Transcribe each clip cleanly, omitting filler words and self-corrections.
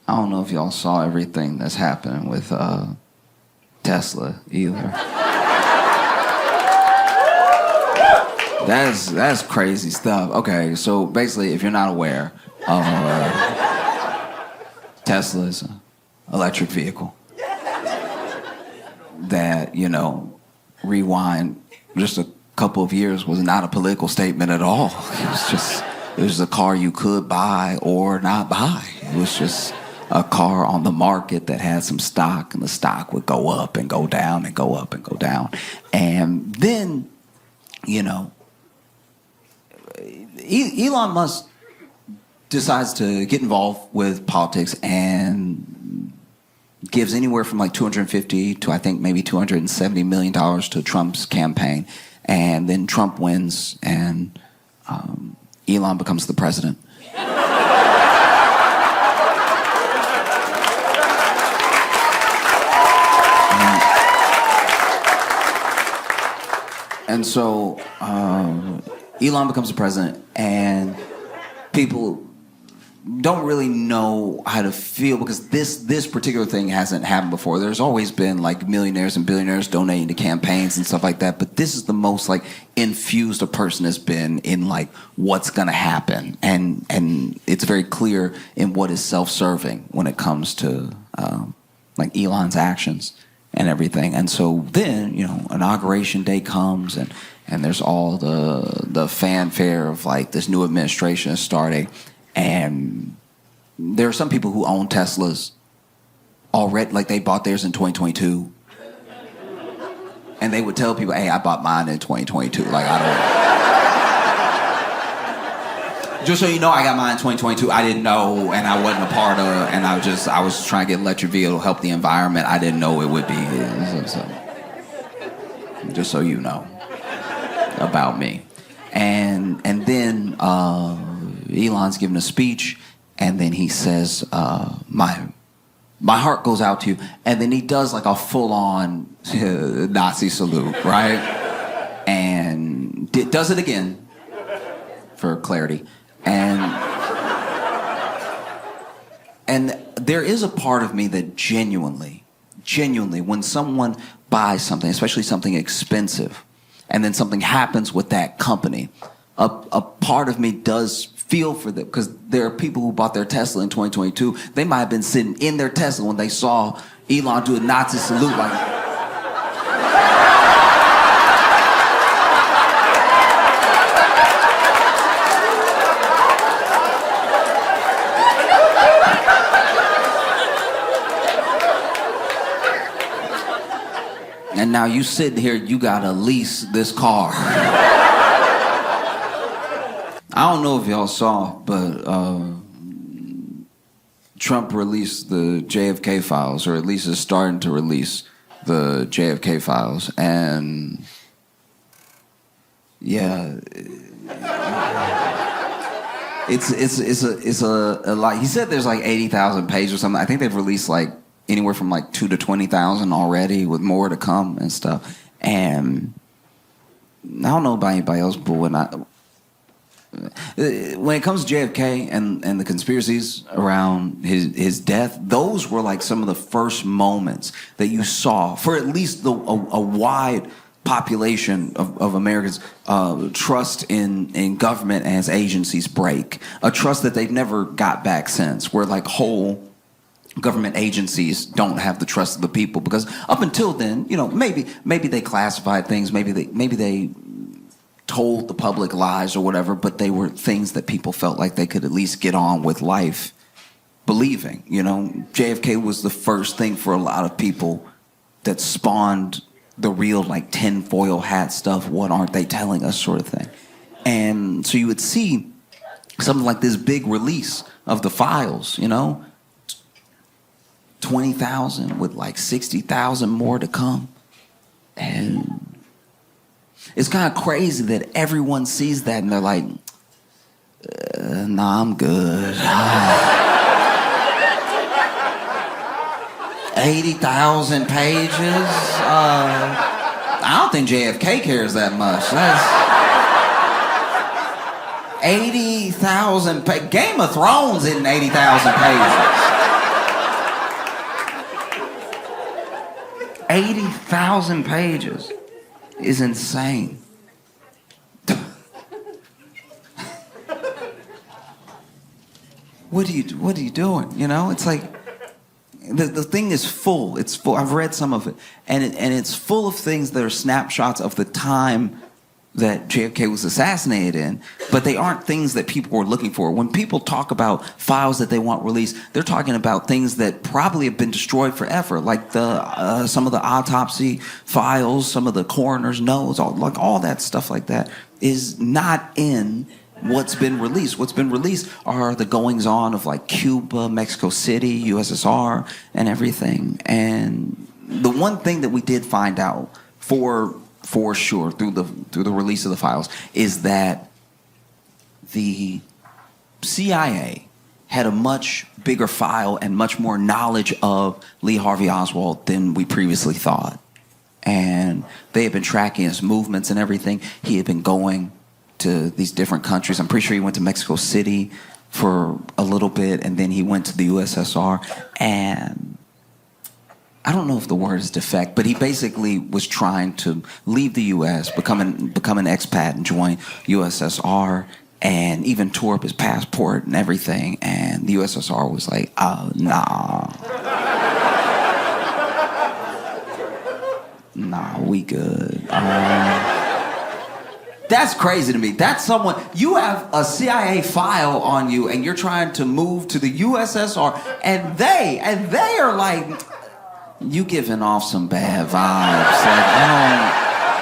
I don't know if y'all saw everything that's happening with Tesla either. That's crazy stuff. Okay, so basically, if you're not aware, Tesla's an electric vehicle that, rewind just a couple of years was not a political statement at all. It was a car you could buy or not buy. It was just a car on the market that had some stock, and the stock would go up and go down and go up and go down. And then, Elon Musk decides to get involved with politics and gives anywhere from like $250 to I think maybe $270 million to Trump's campaign. And then Trump wins and Elon becomes the president. And so Elon becomes the president, and people don't really know how to feel because this particular thing hasn't happened before. There's always been like millionaires and billionaires donating to campaigns and stuff like that, but this is the most like infused a person has been in like what's gonna happen, and it's very clear in what is self-serving when it comes to like Elon's actions and everything. And so then, inauguration day comes and there's all the fanfare of like this new administration is starting. And there are some people who own Teslas already, like they bought theirs in 2022. And they would tell people, hey, I bought mine in 2022. Like, I don't... Just so you know, I got mine in 2022. I didn't know, and I wasn't a part of it, and I was trying to get an electric vehicle to help the environment. I didn't know it would be. So, just so you know about me. And then Elon's giving a speech, and then he says, my heart goes out to you. And then he does like a full-on Nazi salute, right? And does it again, for clarity. And there is a part of me that genuinely, when someone buys something, especially something expensive, and then something happens with that company, a part of me does feel for them, because there are people who bought their Tesla in 2022. They might have been sitting in their Tesla when they saw Elon do a Nazi salute, like... And now you sitting here, you gotta lease this car. I don't know if y'all saw, but Trump released the JFK files, or at least is starting to release the JFK files, and yeah, it's a lot. He said there's like 80,000 pages or something. I think they've released like anywhere from like 2 to 20,000 already, with more to come and stuff. And I don't know about anybody else, but when it comes to JFK and the conspiracies around his death, those were like some of the first moments that you saw, for at least a wide population of Americans, trust in government and its agencies break. A trust that they've never got back since, where like whole government agencies don't have the trust of the people, because up until then, maybe they classified things, maybe they told the public lies or whatever, but they were things that people felt like they could at least get on with life believing. JFK was the first thing for a lot of people that spawned the real like tinfoil hat stuff, what aren't they telling us sort of thing. And so you would see something like this big release of the files, 20,000 with like 60,000 more to come. And it's kind of crazy that everyone sees that and they're like, nah, I'm good. 80,000 pages? I don't think JFK cares that much. That's 80,000 pages. Game of Thrones isn't 80,000 pages. 80,000 pages is insane. What are you doing? You know, it's like the thing is full. It's full. I've read some of it, and it's full of things that are snapshots of the time that JFK was assassinated in, but they aren't things that people were looking for. When people talk about files that they want released, they're talking about things that probably have been destroyed forever, like the some of the autopsy files, some of the coroner's notes, all that stuff like that is not in what's been released. What's been released are the goings on of like Cuba, Mexico City, USSR, and everything. And the one thing that we did find out for sure through the release of the files is that the CIA had a much bigger file and much more knowledge of Lee Harvey Oswald than we previously thought. And they had been tracking his movements and everything. He had been going to these different countries. I'm pretty sure he went to Mexico City for a little bit, and then he went to the USSR. And I don't know if the word is defect, but he basically was trying to leave the U.S., become an expat and join USSR, and even tore up his passport and everything. And the USSR was like, oh, nah. Nah, we good. That's crazy to me. That's someone, you have a CIA file on you and you're trying to move to the USSR, and they are like, you giving off some bad vibes. Like,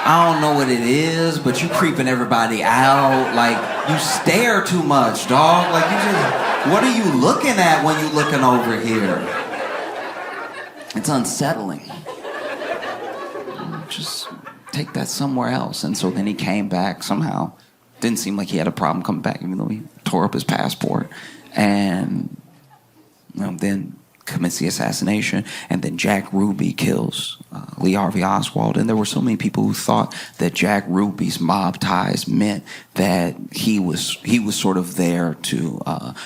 I don't know what it is, but you creeping everybody out. Like, you stare too much, dog. Like, what are you looking at when you looking over here? It's unsettling. Just take that somewhere else. And so then he came back somehow. Didn't seem like he had a problem coming back, even though he tore up his passport. And then commits the assassination. And then Jack Ruby kills Lee Harvey Oswald. And there were so many people who thought that Jack Ruby's mob ties meant that he was sort of there to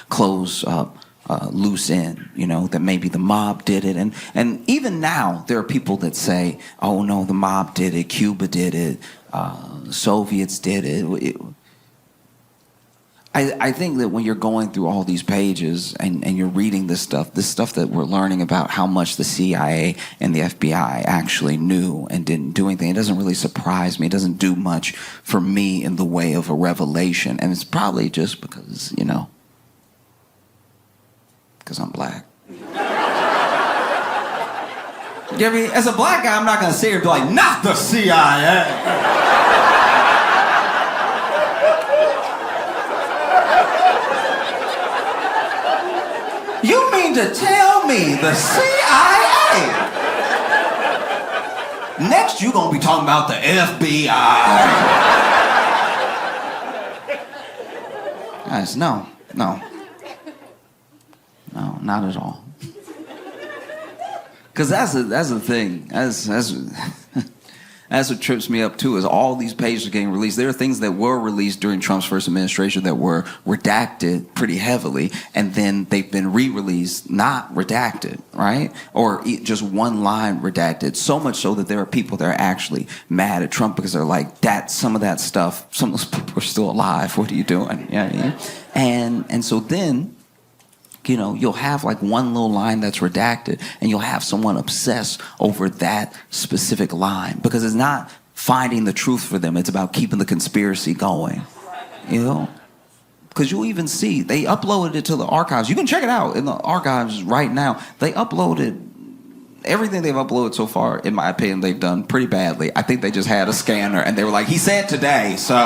close up loose end, that maybe the mob did it. And even now, there are people that say, oh no, the mob did it, Cuba did it, the Soviets did it. I think that when you're going through all these pages and you're reading this stuff that we're learning about how much the CIA and the FBI actually knew and didn't do anything, it doesn't really surprise me. It doesn't do much for me in the way of a revelation. And it's probably just because, because I'm black. As a black guy, I'm not going to sit here and be like, not the CIA. You mean to tell me the CIA? Next, you're going to be talking about the FBI. Guys, no, not at all. Because that's the thing. That's what trips me up too, is all these pages are getting released. There are things that were released during Trump's first administration that were redacted pretty heavily, and then they've been re-released not redacted, right? Or just one line redacted. So much so that there are people that are actually mad at Trump because they're like, some of that stuff, some of those people are still alive. What are you doing? You know what I mean? And so then, you'll have like one little line that's redacted, and you'll have someone obsess over that specific line because it's not finding the truth for them. It's about keeping the conspiracy going, Because you'll even see, they uploaded it to the archives. You can check it out in the archives right now. They uploaded everything they've uploaded so far, in my opinion, they've done pretty badly. I think they just had a scanner, and they were like, he said today, so...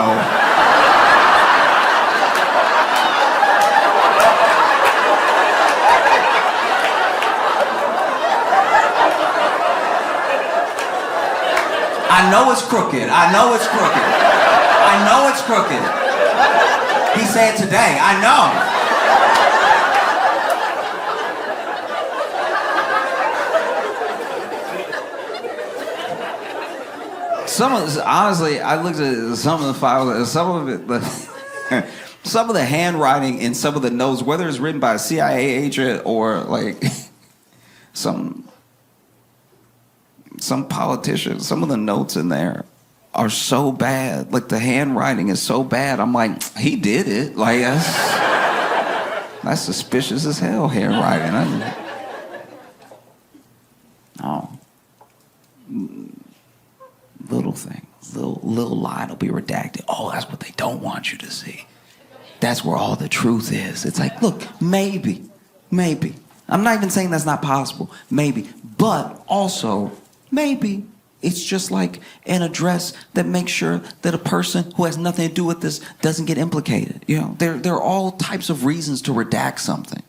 I know it's crooked. He said today. I know. Honestly, I looked at some of the files, some of the handwriting in some of the notes, whether it's written by a CIA agent or like some some politicians, some of the notes in there are so bad. Like the handwriting is so bad. I'm like, he did it. Like that's suspicious as hell handwriting. Oh, little thing, little line will be redacted. Oh, that's what they don't want you to see. That's where all the truth is. It's like, look, maybe. I'm not even saying that's not possible. Maybe. But also, maybe it's just like an address that makes sure that a person who has nothing to do with this doesn't get implicated. You know, there are all types of reasons to redact something.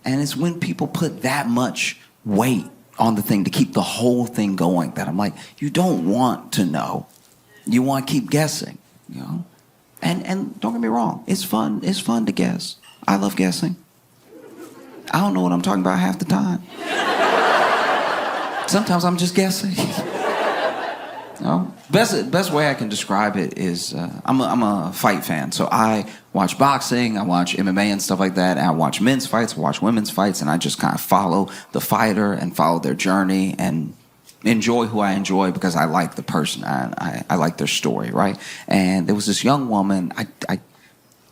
And it's when people put that much weight on the thing to keep the whole thing going that I'm like, you don't want to know. You want to keep guessing, you know? And don't get me wrong, it's fun to guess. I love guessing. I don't know what I'm talking about half the time. Sometimes I'm just guessing. You know? Best way I can describe it is I'm a fight fan, so I watch boxing, I watch MMA and stuff like that, and I watch men's fights, I watch women's fights, and I just kind of follow the fighter and follow their journey and enjoy who I enjoy because I like the person. I like their story, right? And there was this young woman.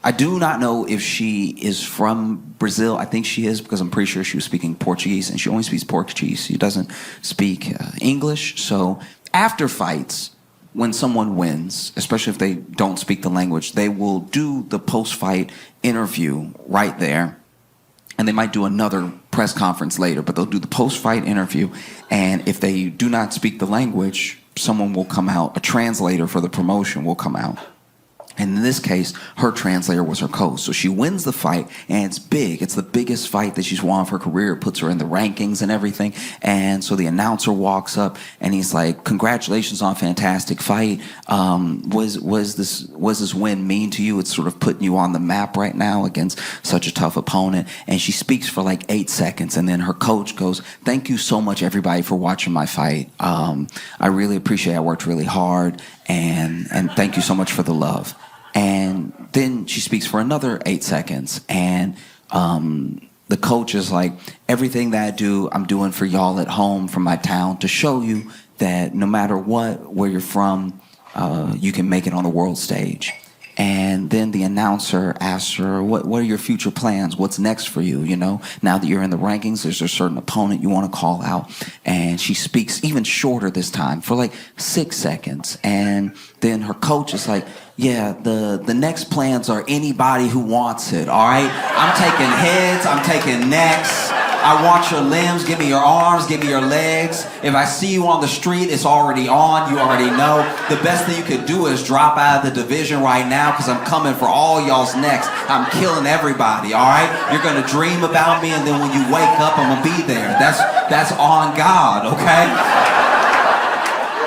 I do not know if she is from Brazil. I think she is because I'm pretty sure she was speaking Portuguese, and she only speaks Portuguese. She doesn't speak English. So after fights, when someone wins, especially if they don't speak the language, they will do the post-fight interview right there. And they might do another press conference later, but they'll do the post-fight interview. And if they do not speak the language, someone will come out, a translator for the promotion will come out. And in this case, her translator was her coach. So she wins the fight, and it's big. It's the biggest fight that she's won of her career. It puts her in the rankings and everything. And so the announcer walks up, and he's like, "Congratulations on a fantastic fight. Was this win mean to you? It's sort of putting you on the map right now against such a tough opponent." And she speaks for like 8 seconds, and then her coach goes, "Thank you so much, everybody, for watching my fight. I really appreciate it. I worked really hard, and thank you so much for the love." And then she speaks for another 8 seconds, and the coach is like, "Everything that I do, I'm doing for y'all at home, from my town, to show you that no matter what, where you're from, you can make it on the world stage." And then the announcer asks her, what are your future plans? What's next for you? You know, now that you're in the rankings, there's a certain opponent you want to call out. And she speaks even shorter this time for like 6 seconds. And then her coach is like, "Yeah, the next plans are anybody who wants it, all right? I'm taking heads, I'm taking necks. I want your limbs, give me your arms, give me your legs. If I see you on the street, it's already on, you already know. The best thing you could do is drop out of the division right now because I'm coming for all y'all's necks. I'm killing everybody, all right? You're gonna dream about me, and then when you wake up, I'm gonna be there. That's on God, okay?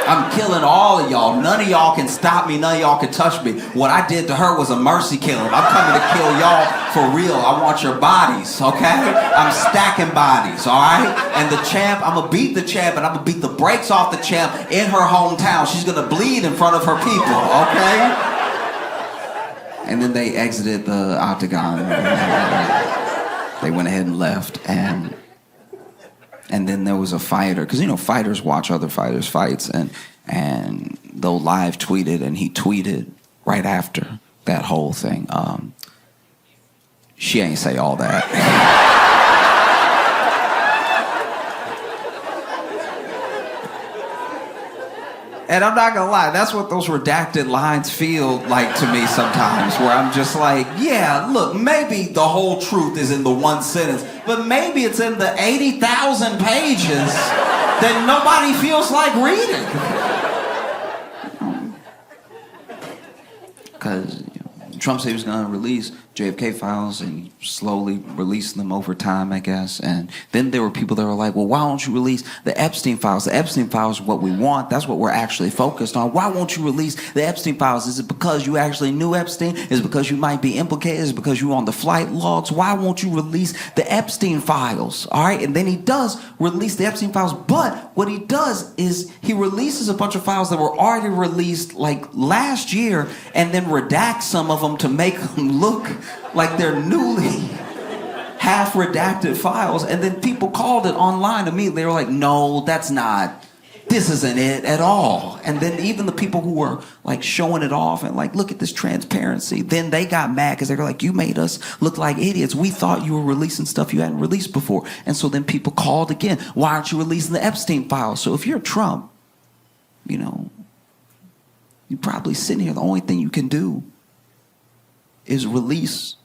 I'm killing all of y'all. None of y'all can stop me. None of y'all can touch me. What I did to her was a mercy killing. I'm coming to kill y'all for real. I want your bodies, okay? I'm stacking bodies, all right? And the champ, I'm going to beat the champ, and I'm going to beat the brakes off the champ in her hometown. She's going to bleed in front of her people, okay?" And then they exited the octagon. They went ahead and left, and then there was a fighter, because, you know, fighters watch other fighters' fights, and they'll live tweet it, and he tweeted right after that whole thing. She ain't say all that. And I'm not gonna lie, that's what those redacted lines feel like to me sometimes, where I'm just like, yeah, look, maybe the whole truth is in the one sentence, but maybe it's in the 80,000 pages that nobody feels like reading. Because Trump said he was gonna release JFK files, and he slowly released them over time, I guess. And then there were people that were like, "Well, why don't you release the Epstein files? The Epstein files are what we want. That's what we're actually focused on. Why won't you release the Epstein files? Is it because you actually knew Epstein? Is it because you might be implicated? Is it because you were on the flight logs? Why won't you release the Epstein files?" All right, and then he does release the Epstein files, but what he does is he releases a bunch of files that were already released like last year, and then redacts some of them to make them look like they're newly half redacted files, and then people called it online immediately. They were like, no, this isn't it at all. And then even the people who were like showing it off and like, look at this transparency, then they got mad because they were like, you made us look like idiots. We thought you were releasing stuff you hadn't released before. And so then people called again, why aren't you releasing the Epstein files? So if you're Trump, you know, you're probably sitting here, the only thing you can do is release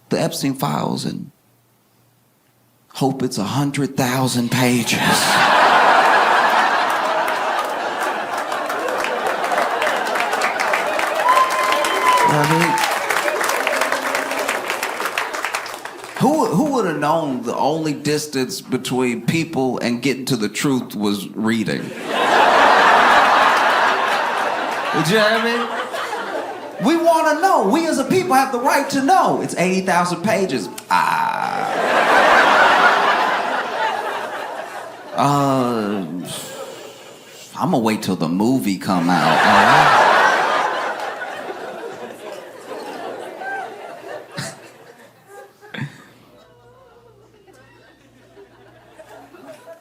the Epstein files and hope it's 100,000 pages. Who would have known the only distance between people and getting to the truth was reading? You know what I mean? We want to know. We as a people have the right to know. It's 80,000 pages. I'm gonna wait till the movie come out. All right?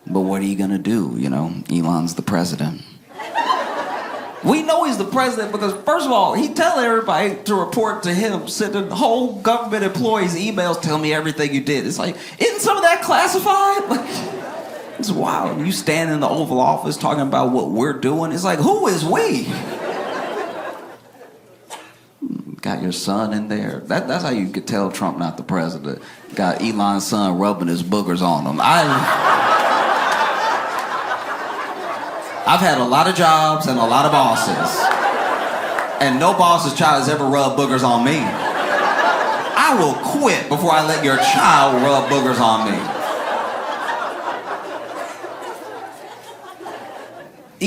But what are you gonna do? You know, Elon's the president. We know he's the president because, first of all, he tell everybody to report to him, sending whole government employees emails telling me everything you did. It's like, isn't some of that classified? Like, it's wild. You stand in the Oval Office talking about what we're doing. It's like, who is we? Got your son in there. That's how you could tell Trump not the president. Got Elon's son rubbing his boogers on him. I've had a lot of jobs and a lot of bosses. And no boss's child has ever rubbed boogers on me. I will quit before I let your child rub boogers on me.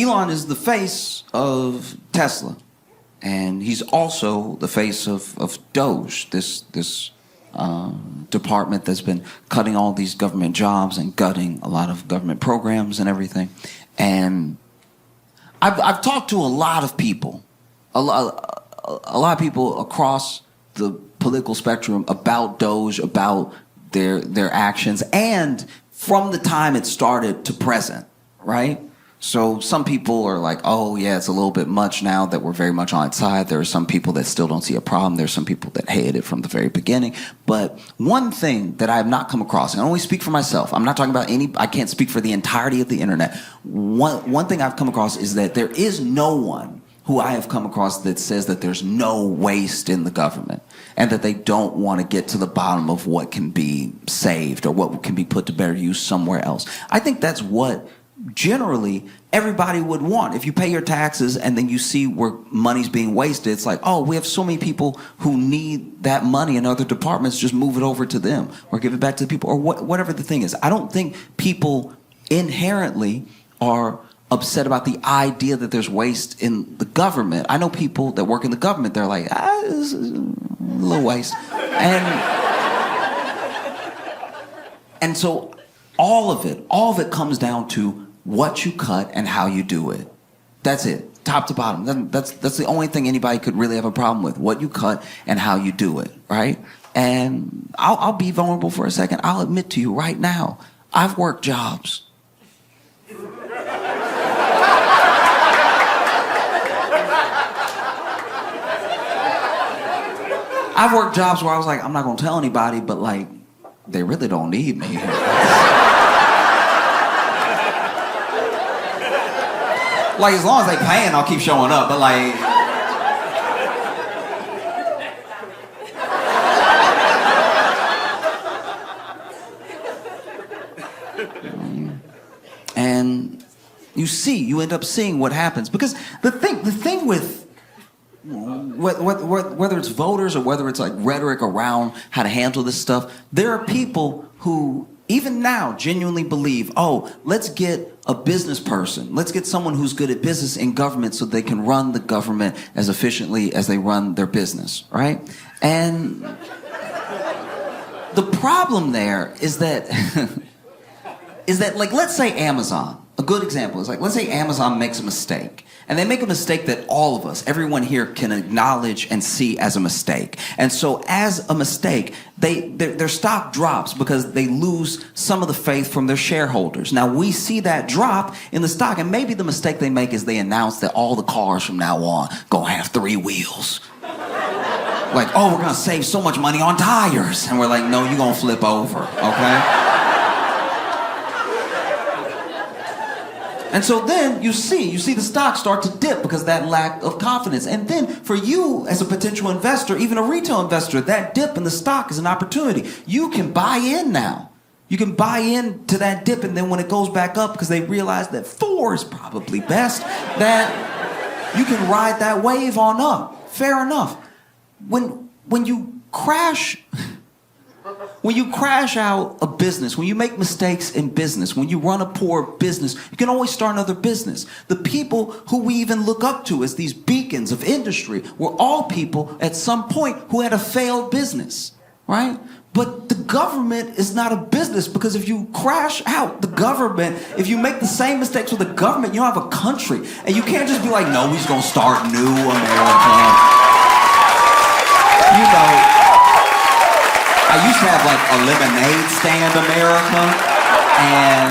Elon is the face of Tesla. And he's also the face of Doge, this department that's been cutting all these government jobs and gutting a lot of government programs and everything. And I've talked to a lot of people, a lot of people across the political spectrum about Doge, about their actions, and from the time it started to present, right? So some people are like, oh yeah, it's a little bit much now that we're very much on its side. There are some people that still don't see a problem. There's some people that hate it from the very beginning. But one thing that I have not come across, and I only speak for myself, I'm not talking about I can't speak for the entirety of the internet. One thing I've come across is that there is no one who I have come across that says that there's no waste in the government and that they don't want to get to the bottom of what can be saved or what can be put to better use somewhere else. I think that's what generally everybody would want. If you pay your taxes and then you see where money's being wasted, it's like, oh, we have so many people who need that money in other departments, just move it over to them or give it back to the people or whatever the thing is. I don't think people inherently are upset about the idea that there's waste in the government. I know people that work in the government, they're like, this is a little waste. And so all of it comes down to what you cut and how you do it. That's it, top to bottom. That's the only thing anybody could really have a problem with, what you cut and how you do it, right? And I'll be vulnerable for a second. I'll admit to you right now, I've worked jobs. I've worked jobs where I was like, I'm not gonna tell anybody, but like, they really don't need me. Like, as long as they paying, I'll keep showing up, but like... And you end up seeing what happens. Because the thing with... Whether it's voters or whether it's like rhetoric around how to handle this stuff, there are people who even now genuinely believe, oh, let's get a business person. Let's get someone who's good at business in government so they can run the government as efficiently as they run their business, right? And the problem there is that is that, like, let's say Amazon, a good example is like, let's say Amazon makes a mistake. And they make a mistake that all of us, everyone here, can acknowledge and see as a mistake. And so as a mistake, their stock drops because they lose some of the faith from their shareholders. Now, we see that drop in the stock, and maybe the mistake they make is they announce that all the cars from now on gonna have 3 wheels. Like, oh, we're gonna save so much money on tires. And we're like, no, you're gonna flip over, okay? And so then you see the stock start to dip because of that lack of confidence. And then for you as a potential investor, even a retail investor, that dip in the stock is an opportunity. You can buy in now. You can buy into that dip, and then when it goes back up, because they realize that 4 is probably best, that you can ride that wave on up. Fair enough. When you crash out a business, when you make mistakes in business, when you run a poor business, you can always start another business. The people who we even look up to as these beacons of industry were all people at some point who had a failed business, right? But the government is not a business, because if you crash out the government, if you make the same mistakes with the government, you don't have a country. And you can't just be like, no, we're just gonna start new America. You know, I used to have like a lemonade stand America, and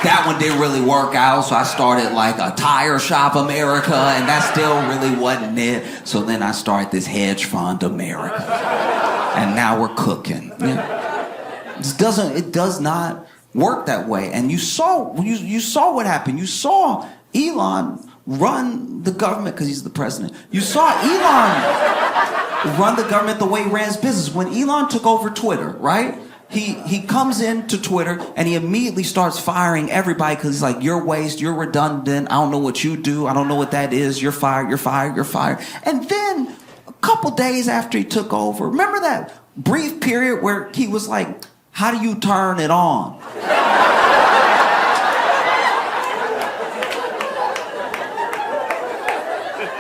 that one didn't really work out, so I started like a tire shop America, and that still really wasn't it. So then I started this hedge fund America, and now we're cooking. Yeah. It does not work that way. And you saw what happened. You saw Elon run the government because he's the president. You saw Elon run the government the way he ran his business. When Elon took over Twitter, right? He comes into Twitter and he immediately starts firing everybody because he's like, you're waste, you're redundant, I don't know what you do, I don't know what that is, you're fired, you're fired, you're fired. And then a couple days after he took over, remember that brief period where he was like, how do you turn it on?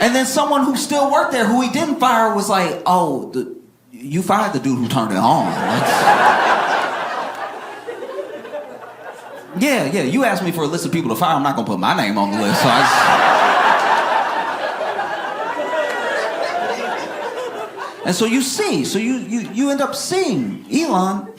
And then someone who still worked there, who he didn't fire, was like, oh, you fired the dude who turned it on. Yeah, you asked me for a list of people to fire. I'm not going to put my name on the list. So And so you see, you end up seeing Elon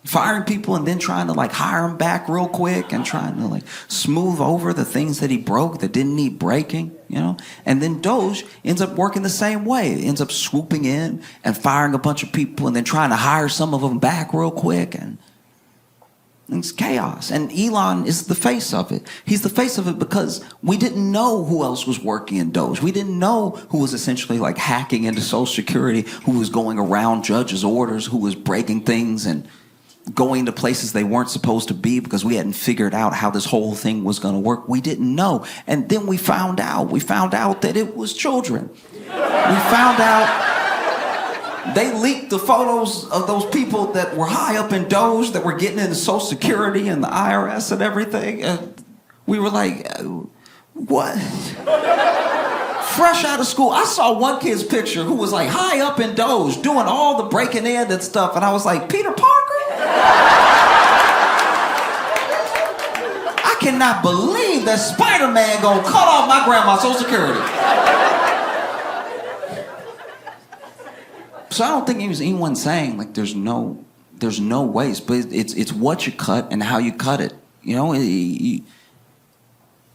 firing people and then trying to like hire them back real quick and trying to like smooth over the things that he broke that didn't need breaking, you know? And then Doge ends up working the same way. It ends up swooping in and firing a bunch of people and then trying to hire some of them back real quick, and it's chaos. And Elon is the face of it. He's the face of it because we didn't know who else was working in Doge. We didn't know who was essentially like hacking into Social Security, who was going around judges' orders, who was breaking things and going to places they weren't supposed to be because we hadn't figured out how this whole thing was going to work. We didn't know. And then we found out that it was children. We found out they leaked the photos of those people that were high up in Doge that were getting into Social Security and the IRS and everything. And we were like, what? Fresh out of school, I saw one kid's picture who was like high up in Doge doing all the breaking in and stuff. And I was like, Peter Parker? I cannot believe that Spider-Man gonna cut off my grandma's Social Security. So I don't think it was anyone saying like there's no waste, but it's what you cut and how you cut it. You know,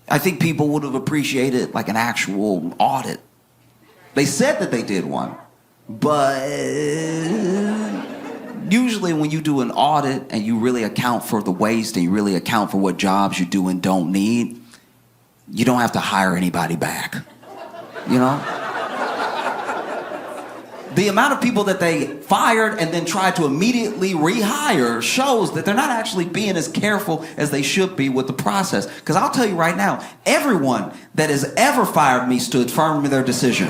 I think people would have appreciated like an actual audit. They said that they did one, but usually when you do an audit and you really account for the waste and you really account for what jobs you do and don't need, you don't have to hire anybody back, you know? The amount of people that they fired and then tried to immediately rehire shows that they're not actually being as careful as they should be with the process. Because I'll tell you right now, everyone that has ever fired me stood firm in their decision.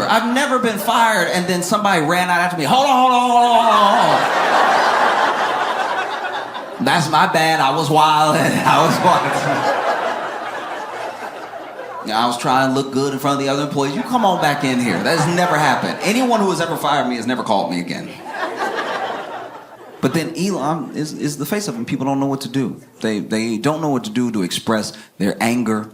I've never been fired and then somebody ran out after me. Hold on. That's my bad. I was wild. I was trying to look good in front of the other employees. You come on back in here. That has never happened. Anyone who has ever fired me has never called me again. But then Elon is the face of it. People don't know what to do. They don't know what to do to express their anger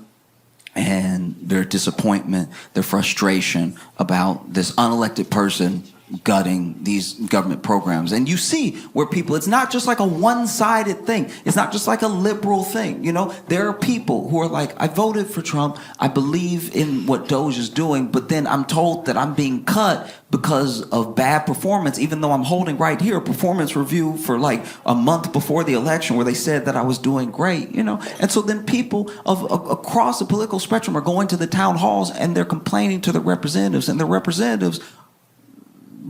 and their disappointment, their frustration about this unelected person gutting these government programs. And you see where people, it's not just like a one-sided thing. It's not just like a liberal thing. You know, there are people who are like, I voted for Trump. I believe in what Doge is doing, but then I'm told that I'm being cut because of bad performance, even though I'm holding right here a performance review for like a month before the election where they said that I was doing great, you know? And so then people across the political spectrum are going to the town halls and they're complaining to the representatives, and the representatives,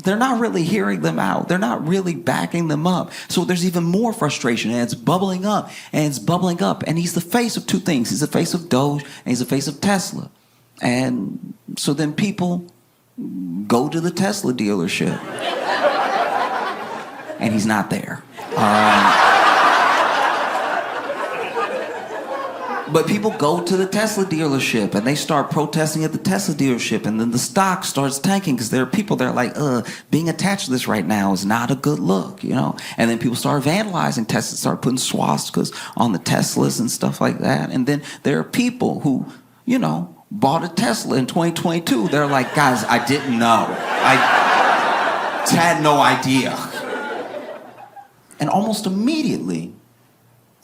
they're not really hearing them out. They're not really backing them up. So there's even more frustration, and it's bubbling up, and it's bubbling up. And he's the face of two things. He's the face of Doge, and he's the face of Tesla. And so then people go to the Tesla dealership, and he's not there. But people go to the Tesla dealership and they start protesting at the Tesla dealership, and then the stock starts tanking because there are people that are like, being attached to this right now is not a good look, you know? And then people start vandalizing Teslas, start putting swastikas on the Teslas and stuff like that. And then there are people who, you know, bought a Tesla in 2022. They're like, guys, I didn't know. I had no idea. And almost immediately,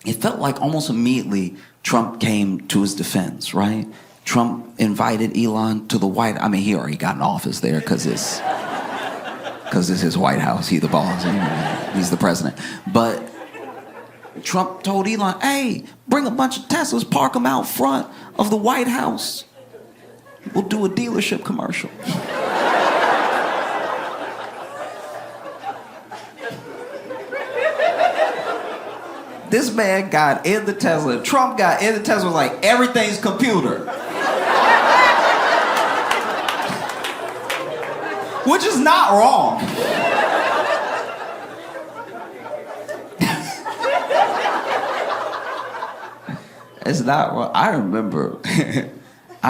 it felt like almost immediately Trump came to his defense, right? Trump invited Elon to the White House. I mean, he already got an office there because it's his White House. He's the boss. He's the president. But Trump told Elon, hey, bring a bunch of Teslas, park them out front of the White House. We'll do a dealership commercial. This man got in the Tesla. Trump got in the Tesla, was like, everything's computer. Which is not wrong. It's not wrong. I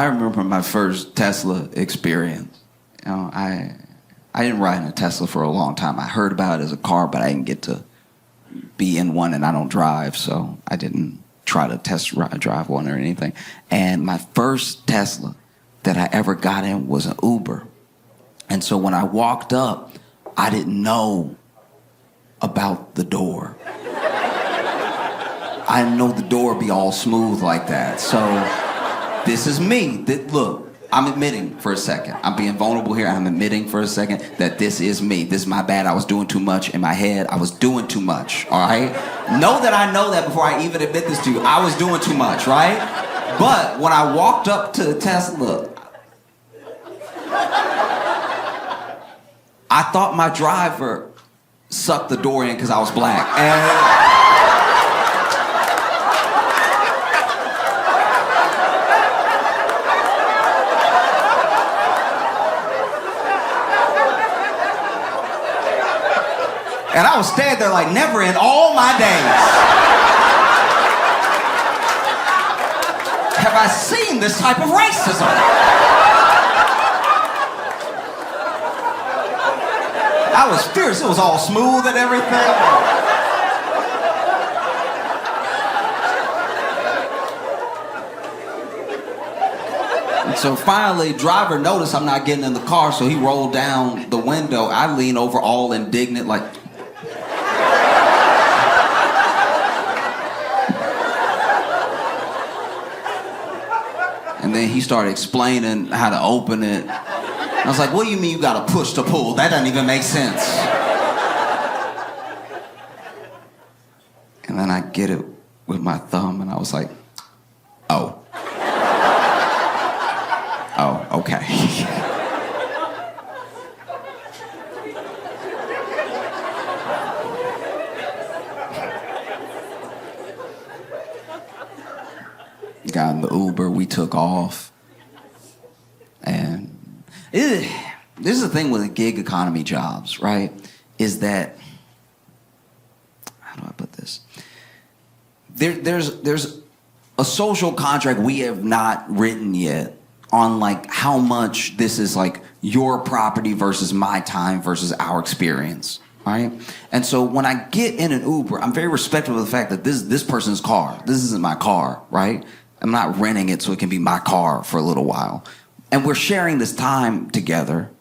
remember my first Tesla experience. You know, I didn't ride in a Tesla for a long time. I heard about it as a car, but I didn't get to be in one, and I don't drive, so I didn't try to drive one or anything. And my first Tesla that I ever got in was an Uber. And so when I walked up, I didn't know about the door. I didn't know the door would be all smooth like that. So this is me. Look, I'm admitting for a second. I'm being vulnerable here. I'm admitting for a second that this is me. This is my bad. I was doing too much in my head. I was doing too much, all right? Know that I know that before I even admit this to you. I was doing too much, right? But when I walked up to the Tesla, I thought my driver sucked the door in because I was black. And I was standing there like, never in all my days have I seen this type of racism. I was fierce. It was all smooth and everything. And so finally, driver noticed I'm not getting in the car, so he rolled down the window. I lean over all indignant like, and then he started explaining how to open it. I was like, what do you mean you gotta push to pull? That doesn't even make sense. And then I get it with my thumb, and I was like, oh. Oh, okay. Got in the Uber, we took off. And this is the thing with the gig economy jobs, right? Is that, how do I put this? There's a social contract we have not written yet on like how much this is like your property versus my time versus our experience, right? And so when I get in an Uber, I'm very respectful of the fact that this person's car. This isn't my car, right? I'm not renting it so it can be my car for a little while. And we're sharing this time together,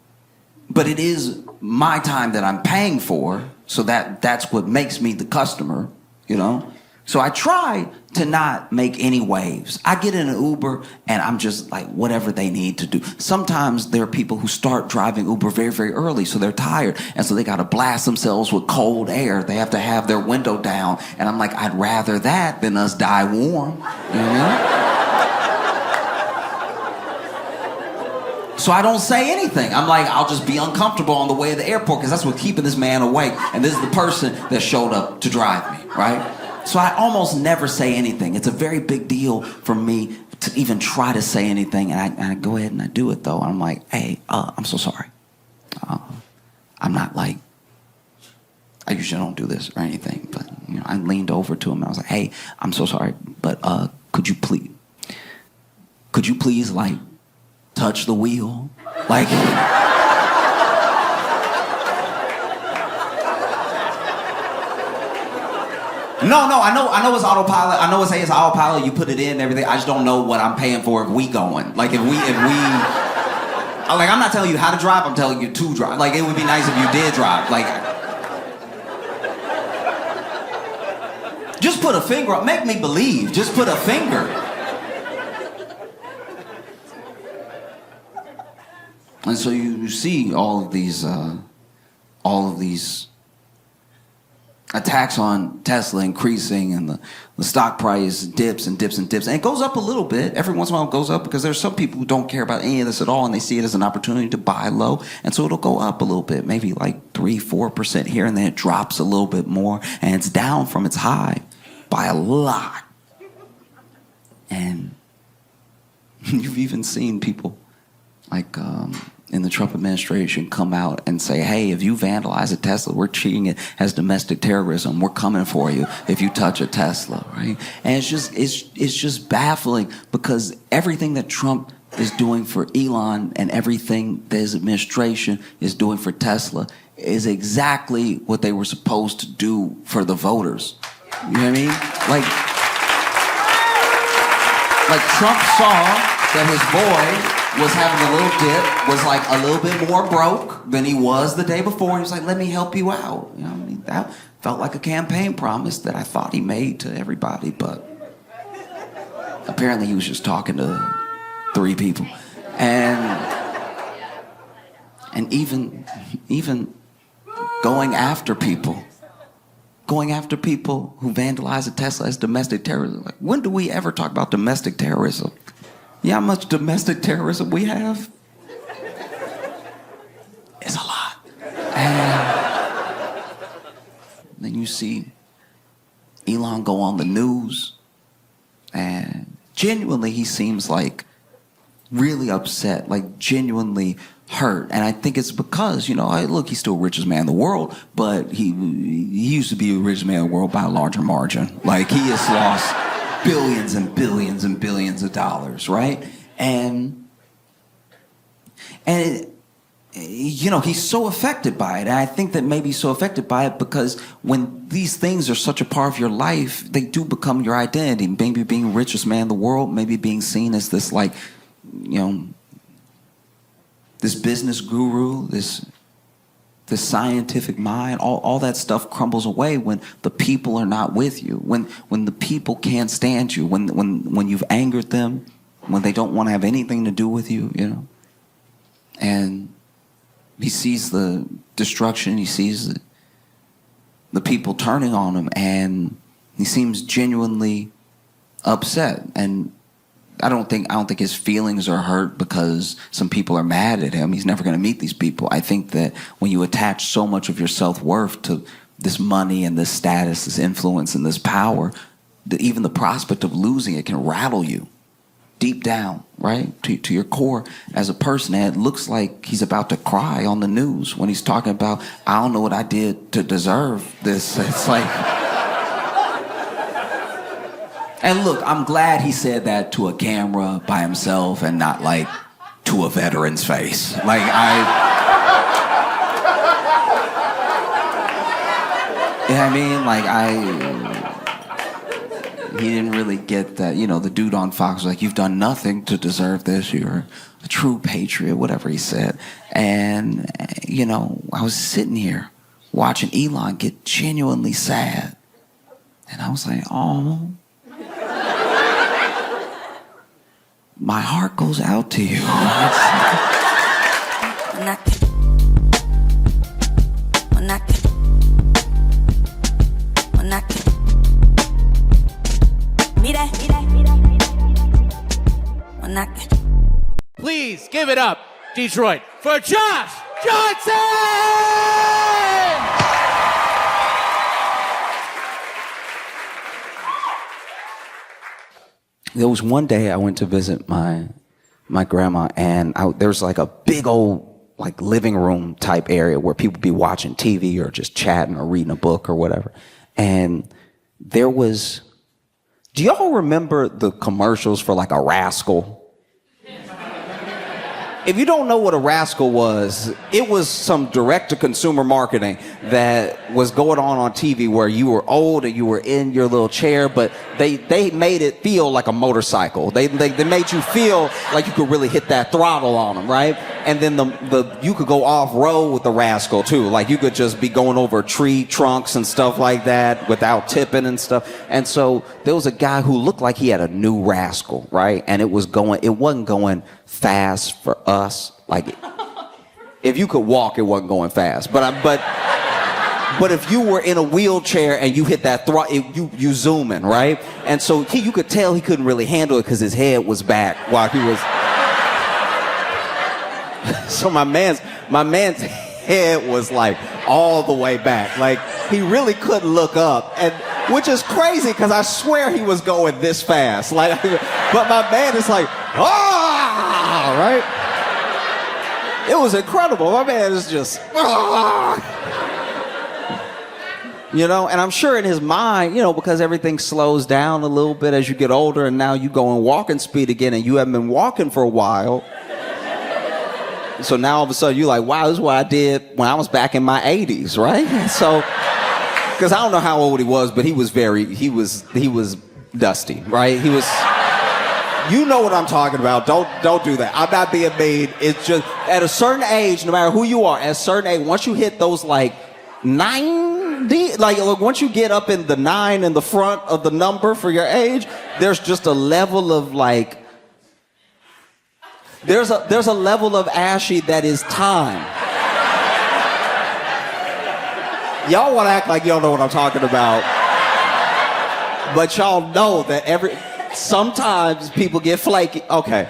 but it is my time that I'm paying for, so that's what makes me the customer, you know? So I try to not make any waves. I get in an Uber and I'm just like whatever they need to do. Sometimes there are people who start driving Uber very, very early, so they're tired. And so they got to blast themselves with cold air. They have to have their window down. And I'm like, I'd rather that than us die warm, you know? So I don't say anything. I'm like, I'll just be uncomfortable on the way to the airport because that's what's keeping this man awake. And this is the person that showed up to drive me, right? So I almost never say anything. It's a very big deal for me to even try to say anything. And I go ahead and I do it, though. I'm like, hey, I'm so sorry. I'm not like, I usually don't do this or anything. But, you know, I leaned over to him and I was like, hey, I'm so sorry. But could you please, like, touch the wheel? Like... No, I know it's autopilot. I know it's autopilot. You put it in and everything. I just don't know what I'm paying for if we going. Like if we, like I'm not telling you how to drive. I'm telling you to drive. Like it would be nice if you did drive. Like, just put a finger up. Make me believe. Just put a finger. And so you see all of these attacks on Tesla increasing, and the stock price dips and dips and dips. And it goes up a little bit. Every once in a while it goes up because there's some people who don't care about any of this at all, and they see it as an opportunity to buy low. And so it'll go up a little bit, maybe like 3-4% here, and then it drops a little bit more, and it's down from its high by a lot. And you've even seen people like in the Trump administration come out and say, hey, if you vandalize a Tesla, we're treating it as domestic terrorism. We're coming for you if you touch a Tesla, right? And it's just baffling because everything that Trump is doing for Elon and everything that his administration is doing for Tesla is exactly what they were supposed to do for the voters. You know what I mean? Like Trump saw that his boy was having a little dip, was like a little bit more broke than he was the day before. He was like, let me help you out. You know what I mean? That felt like a campaign promise that I thought he made to everybody, but apparently he was just talking to 3 people. And even going after people who vandalize a Tesla as domestic terrorism. Like, when do we ever talk about domestic terrorism? You know how much domestic terrorism we have? It's a lot. And then you see Elon go on the news, and genuinely he seems like really upset, like genuinely hurt. And I think it's because, you know, look, he's still the richest man in the world, but he used to be the richest man in the world by a larger margin. Like, he has lost billions and billions and billions of dollars, right? And you know, he's so affected by it. And I think that maybe he's so affected by it because when these things are such a part of your life, they do become your identity. Maybe being richest man in the world, maybe being seen as this, like, you know, this business guru, this scientific mind, all that stuff crumbles away when the people are not with you, when the people can't stand you, when you've angered them, when they don't want to have anything to do with you, you know. And he sees the destruction, he sees the people turning on him, and he seems genuinely upset. And I don't think his feelings are hurt because some people are mad at him. He's never going to meet these people. I think that when you attach so much of your self-worth to this money and this status, this influence and this power, that even the prospect of losing it can rattle you deep down, right? To your core as a person. And it looks like he's about to cry on the news when he's talking about, I don't know what I did to deserve this. It's like... And look, I'm glad he said that to a camera by himself and not like to a veteran's face. Like you know what I mean? Like he didn't really get that. You know, the dude on Fox was like, "You've done nothing to deserve this. You're a true patriot," whatever he said. And, you know, I was sitting here watching Elon get genuinely sad. And I was like, oh. My heart goes out to you. Please give it up, Detroit, for Josh Johnson! There was one day I went to visit my grandma, and there was like a big old like living room type area where people be watching TV or just chatting or reading a book or whatever. And there was, do y'all remember the commercials for like a Rascal? If you don't know what a Rascal was, it was some direct-to-consumer marketing that was going on TV where you were old and you were in your little chair, but they made it feel like a motorcycle. They made you feel like you could really hit that throttle on them, right? And then you could go off-road with the Rascal, too. Like, you could just be going over tree trunks and stuff like that without tipping and stuff. And so there was a guy who looked like he had a new Rascal, right? And it wasn't going fast for us. Like, if you could walk, it wasn't going fast. But if you were in a wheelchair and you hit that throttle, you zooming, right? And so you could tell he couldn't really handle it because his head was back while he was. So my man's head was like all the way back. Like, he really couldn't look up, and which is crazy because I swear he was going this fast. Like, but my man is like, ah, right? It was incredible. My man is just, you know, and I'm sure in his mind, you know, because everything slows down a little bit as you get older, and now you go in walking speed again, and you haven't been walking for a while. So now all of a sudden you're like, wow, this is what I did when I was back in my 80s, right? So, because I don't know how old he was, but he was dusty, right? He was, you know what I'm talking about. Don't do that. I'm not being mean. It's just, at a certain age, no matter who you are, at a certain age, once you hit those like 90, like once you get up in the 9 in the front of the number for your age, there's just a level of like, there's a level of ashy that is time. Y'all want to act like y'all know what I'm talking about, but y'all know that sometimes people get flaky. Okay,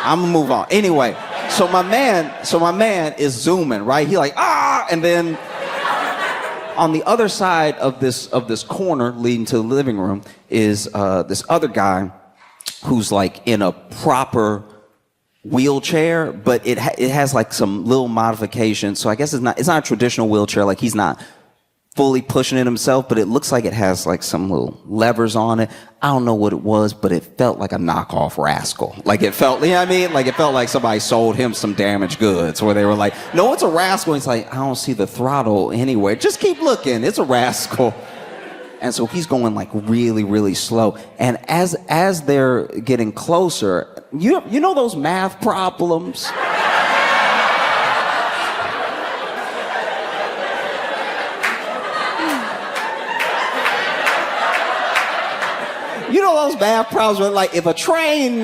I'm gonna move on. Anyway, so my man is zooming, right? He like, ah, and then on the other side of this corner leading to the living room is this other guy who's like in a proper wheelchair, but it has like some little modifications. So I guess it's not a traditional wheelchair. Like, he's not fully pushing it himself, but it looks like it has like some little levers on it. I don't know what it was, but it felt like a knockoff Rascal. Like, it felt, you know what I mean? Like, it felt like somebody sold him some damaged goods, where they were like, no, it's a Rascal. And he's like, I don't see the throttle anywhere. Just keep looking. It's a Rascal. And so he's going like really, really slow. And as they're getting closer, you know those math problems? You know those math problems where, like, if a train,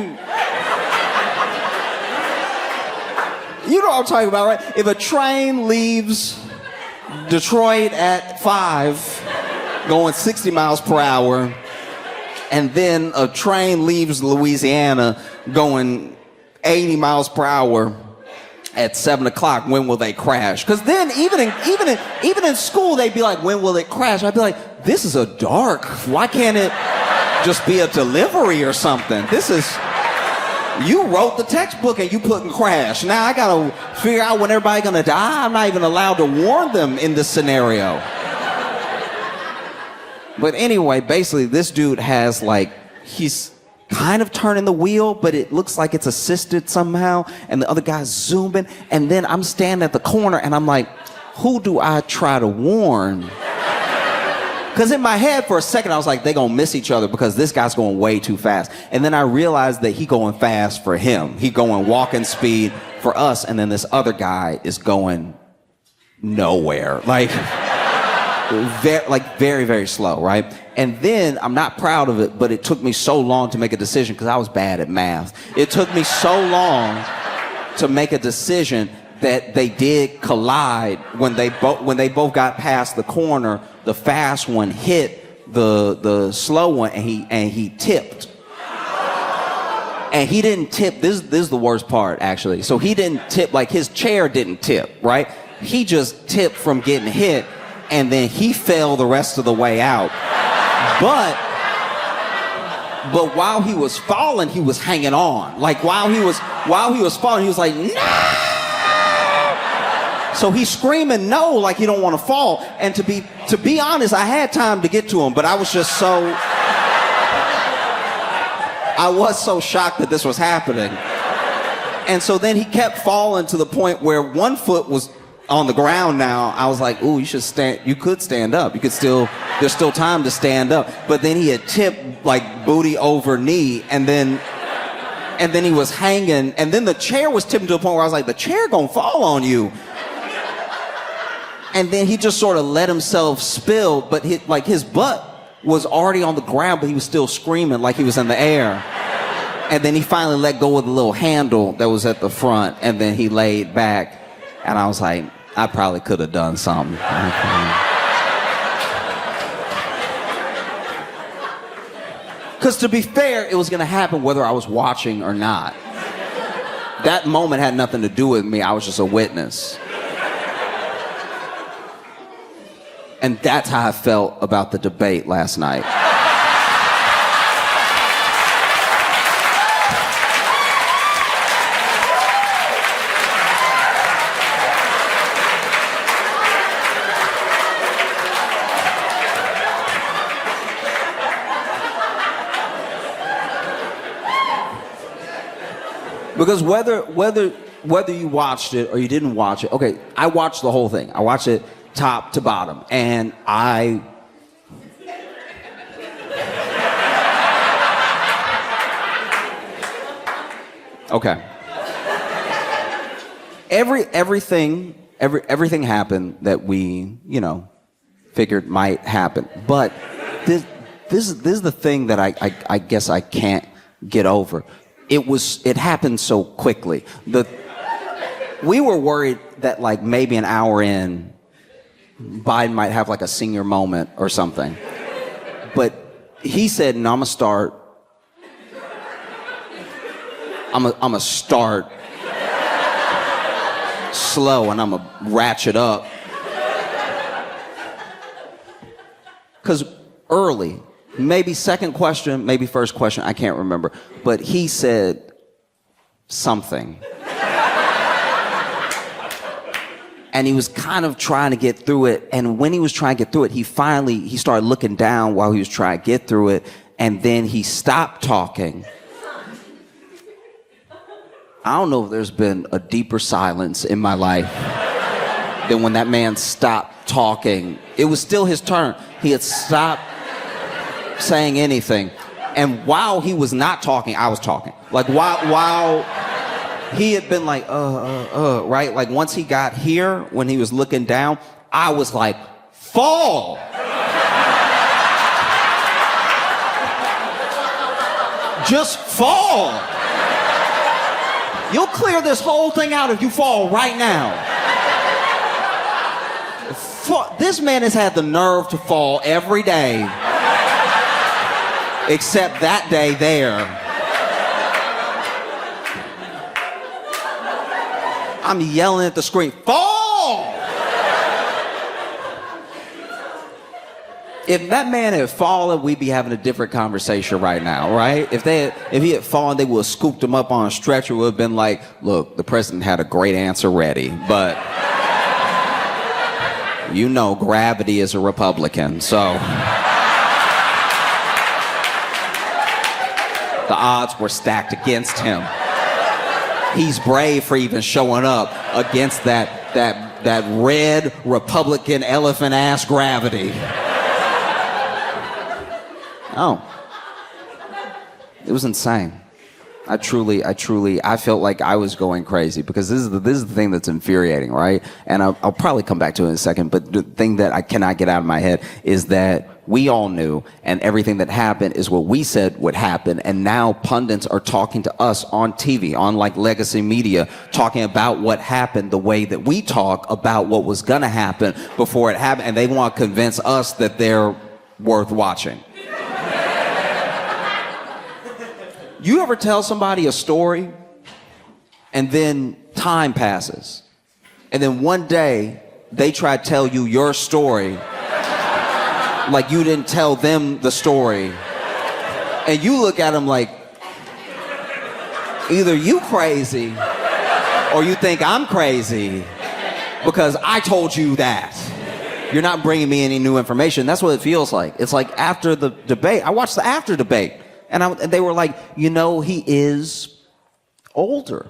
you know what I'm talking about, right? If a train leaves Detroit at 5, going 60 miles per hour, and then a train leaves Louisiana going 80 miles per hour at 7 o'clock, when will they crash? Because then even in school, they'd be like, when will it crash? I'd be like, this is a dark. Why can't it just be a delivery or something? This is, you wrote the textbook and you put in crash. Now I gotta figure out when everybody's gonna die. I'm not even allowed to warn them in this scenario. But anyway, basically, this dude has like, he's kind of turning the wheel, but it looks like it's assisted somehow, and the other guy's zooming, and then I'm standing at the corner, and I'm like, who do I try to warn? Because in my head, for a second, I was like, they're going to miss each other because this guy's going way too fast. And then I realized that he going fast for him. He going walking speed for us, and then this other guy is going nowhere. Like very, very slow, right? And then, I'm not proud of it, but it took me so long to make a decision because I was bad at math. It took me so long to make a decision that they did collide. When they both got past the corner, the fast one hit the slow one, and he tipped. And he didn't tip. This is the worst part, actually. So he didn't tip, like his chair didn't tip, right? He just tipped from getting hit, and then he fell the rest of the way out. But while he was falling, he was hanging on. Like while he was falling, he was like, no! So he's screaming no, like he don't want to fall. And to be honest, I had time to get to him, but I was so shocked that this was happening. And so then he kept falling to the point where one foot was on the ground now. I was like, ooh, you should stand. You could stand up. There's still time to stand up. But then he had tipped like booty over knee, and then he was hanging, and then the chair was tipping to the point where I was like, the chair gonna fall on you. And then he just sort of let himself spill, but his butt was already on the ground, but he was still screaming like he was in the air. And then he finally let go of the little handle that was at the front, and then he laid back, and I was like, I probably could have done something. Because to be fair, it was going to happen whether I was watching or not. That moment had nothing to do with me. I was just a witness. And that's how I felt about the debate last night. Because whether you watched it or you didn't watch it, okay, I watched the whole thing. I watched it top to bottom, and okay. Everything happened that we, figured might happen. But this is the thing that I guess I can't get over. It happened so quickly. We were worried that like maybe an hour in, Biden might have like a senior moment or something. But he said, no, I'm gonna start. I'm gonna start slow, and I'm gonna ratchet up. Because early, maybe second question, maybe first question, I can't remember. But he said something. And he was kind of trying to get through it. And when he was trying to get through it, he started looking down while he was trying to get through it. And then he stopped talking. I don't know if there's been a deeper silence in my life than when that man stopped talking. It was still his turn. He had stopped saying anything. And while he was not talking, I was talking. Like while he had been like, right? Like once he got here, when he was looking down, I was like, fall! Just fall! You'll clear this whole thing out if you fall right now. This man has had the nerve to fall every day. Except that day there. I'm yelling at the screen, fall! If that man had fallen, we'd be having a different conversation right now, right? If he had fallen, they would have scooped him up on a stretcher. It would have been like, look, the president had a great answer ready, but gravity is a Republican, so. The odds were stacked against him. He's brave for even showing up against that red Republican elephant ass gravity. Oh. It was insane. I felt like I was going crazy because this is the thing that's infuriating, right? And I'll probably come back to it in a second, but the thing that I cannot get out of my head is that we all knew, and everything that happened is what we said would happen, and now pundits are talking to us on TV, on like legacy media, talking about what happened the way that we talk about what was gonna happen before it happened, and they want to convince us that they're worth watching. You ever tell somebody a story and then time passes and then one day they try to tell you your story like you didn't tell them the story, and you look at them like either you crazy or you think I'm crazy because I told you that. You're not bringing me any new information. That's what it feels like. It's like after the debate, I watched the after debate. And they were like, you know, he is older.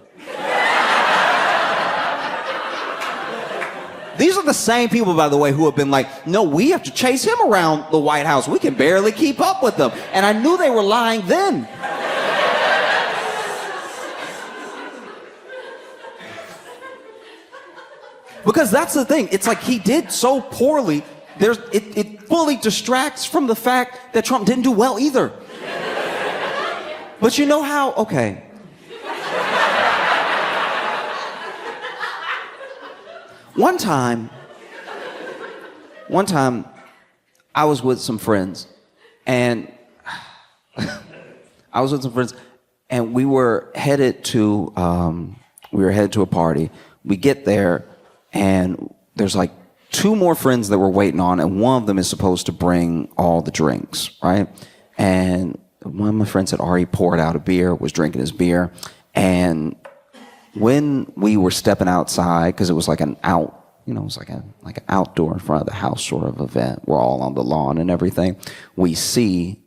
These are the same people, by the way, who have been like, no, we have to chase him around the White House. We can barely keep up with them. And I knew they were lying then. Because that's the thing. It's like he did so poorly. It fully distracts from the fact that Trump didn't do well either. But you know how, okay. One time, I was with some friends, and we were headed to a party. We get there, and there's like 2 more friends that we're waiting on, and one of them is supposed to bring all the drinks, right? And one of my friends had already poured out a beer, was drinking his beer, and when we were stepping outside, because it was like it was like an outdoor in front of the house sort of event, we're all on the lawn and everything, we see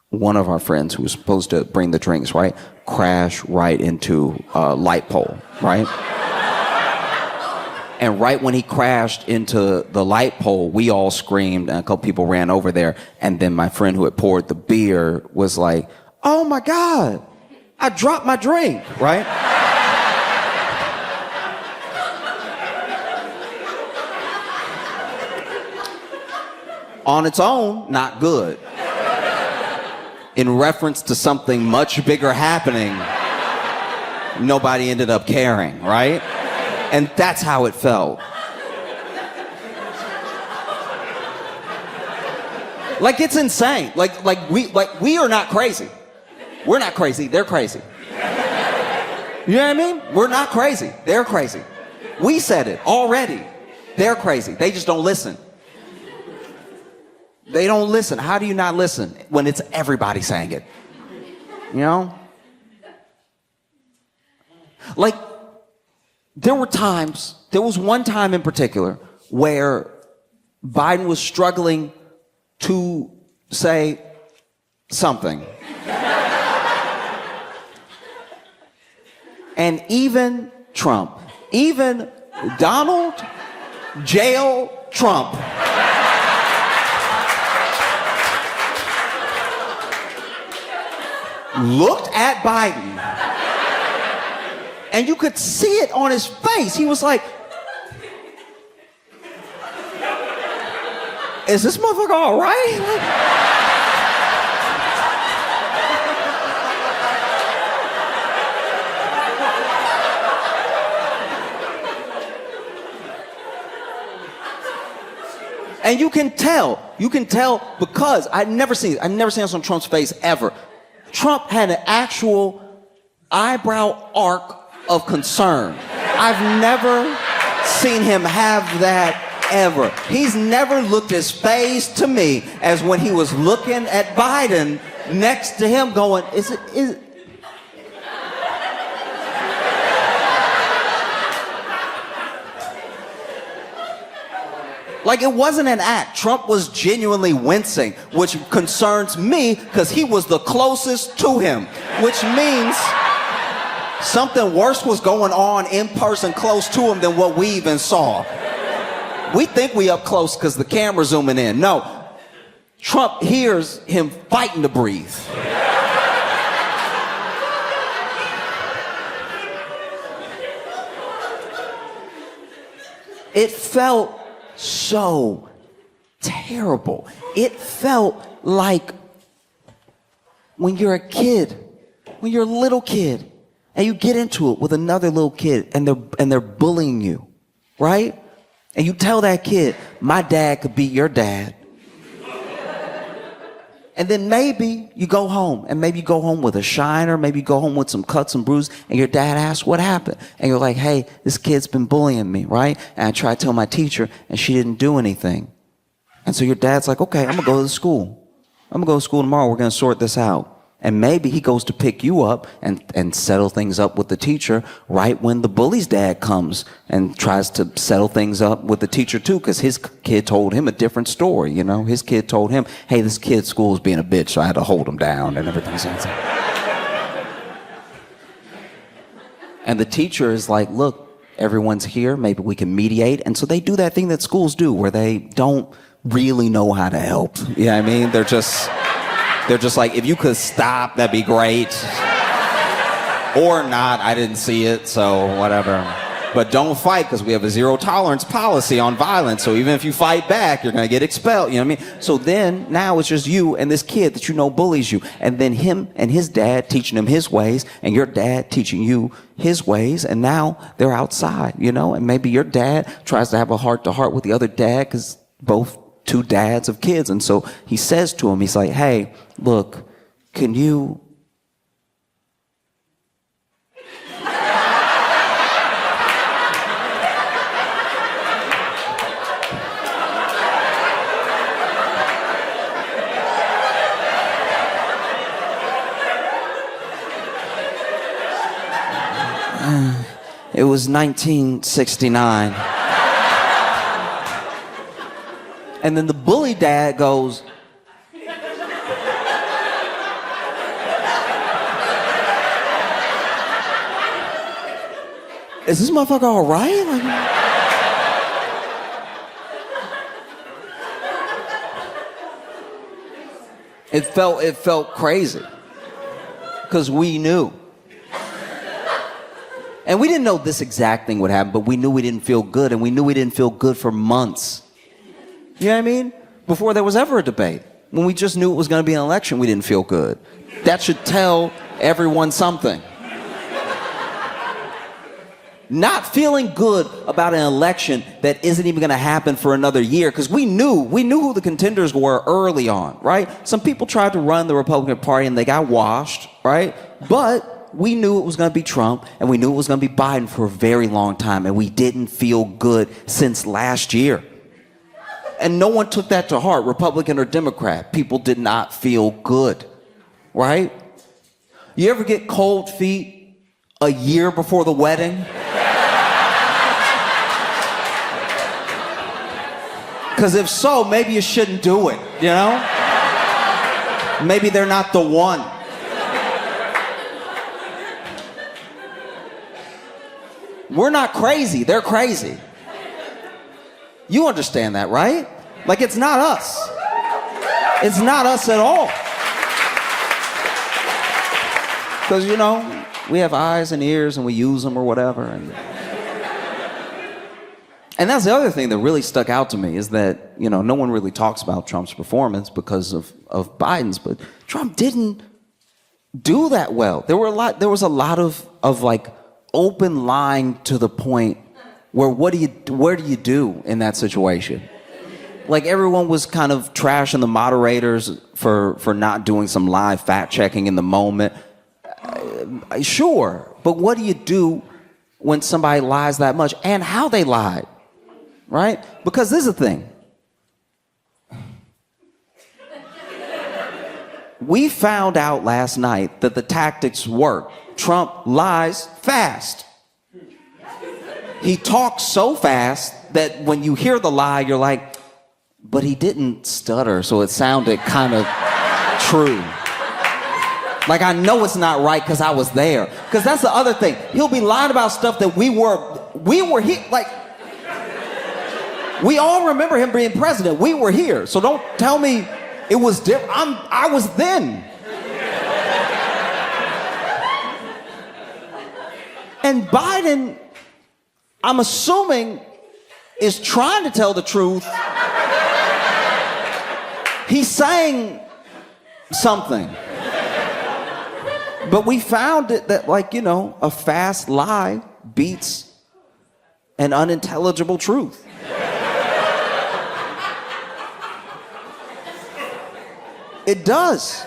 one of our friends who was supposed to bring the drinks, right, crash right into a light pole, right? And right when he crashed into the light pole, we all screamed, and a couple people ran over there. And then my friend who had poured the beer was like, oh my God, I dropped my drink, right? On its own, not good. In reference to something much bigger happening, nobody ended up caring, right? And that's how it felt. Like, it's insane. Like we are not crazy. We're not crazy. They're crazy. You know what I mean? We're not crazy. They're crazy. We said it already. They're crazy. They just don't listen. They don't listen. How do you not listen when it's everybody saying it? You know? Like, there was one time in particular where Biden was struggling to say something. And even Trump, even Donald Jail Trump, looked at Biden, and you could see it on his face. He was like, is this motherfucker all right? And you can tell because I've never seen this on Trump's face ever. Trump had an actual eyebrow arc of concern. I've never seen him have that ever. He's never looked as phased to me as when he was looking at Biden next to him going, is it? Like, it wasn't an act. Trump was genuinely wincing, which concerns me because he was the closest to him. which means something worse was going on in person close to him than what we even saw. We think we up close because the camera's zooming in. No, Trump hears him fighting to breathe. It felt so terrible. It felt like when you're a kid, when you're a little kid, and you get into it with another little kid, and they're bullying you, right? And you tell that kid, my dad could beat your dad. And then maybe you go home, and maybe you go home with a shiner, maybe you go home with some cuts and bruises, and your dad asks what happened. And you're like, hey, this kid's been bullying me, right? And I tried to tell my teacher, and she didn't do anything. And so your dad's like, okay, I'm gonna go to school. I'm gonna go to school tomorrow, we're gonna sort this out. And maybe he goes to pick you up and settle things up with the teacher right when the bully's dad comes and tries to settle things up with the teacher too, because his kid told him a different story, you know? His kid told him, hey, this kid's school's being a bitch, so I had to hold him down and everything. And the teacher is like, look, everyone's here, maybe we can mediate. And so they do that thing that schools do where they don't really know how to help. You know what I mean? They're just like, if you could stop, that'd be great. Or not, I didn't see it, so whatever. But don't fight, because we have a zero tolerance policy on violence. So even if you fight back, you're gonna get expelled, you know what I mean? So then, now it's just you and this kid that you know bullies you. And then him and his dad teaching him his ways, and your dad teaching you his ways, and now they're outside, you know? And maybe your dad tries to have a heart-to-heart with the other dad, because both two dads of kids. And so he says to him, he's like, hey, look, can you... It was 1969. And then the bully dad goes, is this motherfucker all right? It felt crazy. Because we knew. And we didn't know this exact thing would happen, but we knew we didn't feel good, and we knew we didn't feel good for months. You know what I mean? Before there was ever a debate. When we just knew it was going to be an election, we didn't feel good. That should tell everyone something. Not feeling good about an election that isn't even going to happen for another year, because we knew who the contenders were early on, right? Some people tried to run the Republican Party and they got washed, right? But we knew it was going to be Trump, and we knew it was going to be Biden for a very long time, and we didn't feel good since last year. And no one took that to heart, Republican or Democrat. People did not feel good, right? You ever get cold feet a year before the wedding? Because if so, maybe you shouldn't do it, you know? Maybe they're not the one. We're not crazy, they're crazy. You understand that, right? Like, it's not us. It's not us at all. Because, you know, we have eyes and ears and we use them or whatever. And that's the other thing that really stuck out to me is that, you know, no one really talks about Trump's performance because of Biden's, but Trump didn't do that well. There was a lot of like open lying to the point where where do you do in that situation? Like, everyone was kind of trashing the moderators for not doing some live fact checking in the moment. Sure, but what do you do when somebody lies that much, and how they lied, right? Because this is the thing. We found out last night that the tactics work. Trump lies fast. He talks so fast that when you hear the lie, you're like, but he didn't stutter, so it sounded kind of true. Like, I know it's not right because I was there. Because that's the other thing. He'll be lying about stuff that we were here. Like, we all remember him being president. We were here. So don't tell me it was different. I was then. And Biden, I'm assuming, is trying to tell the truth. He's saying something. But we found it that, like, you know, a fast lie beats an unintelligible truth. It does.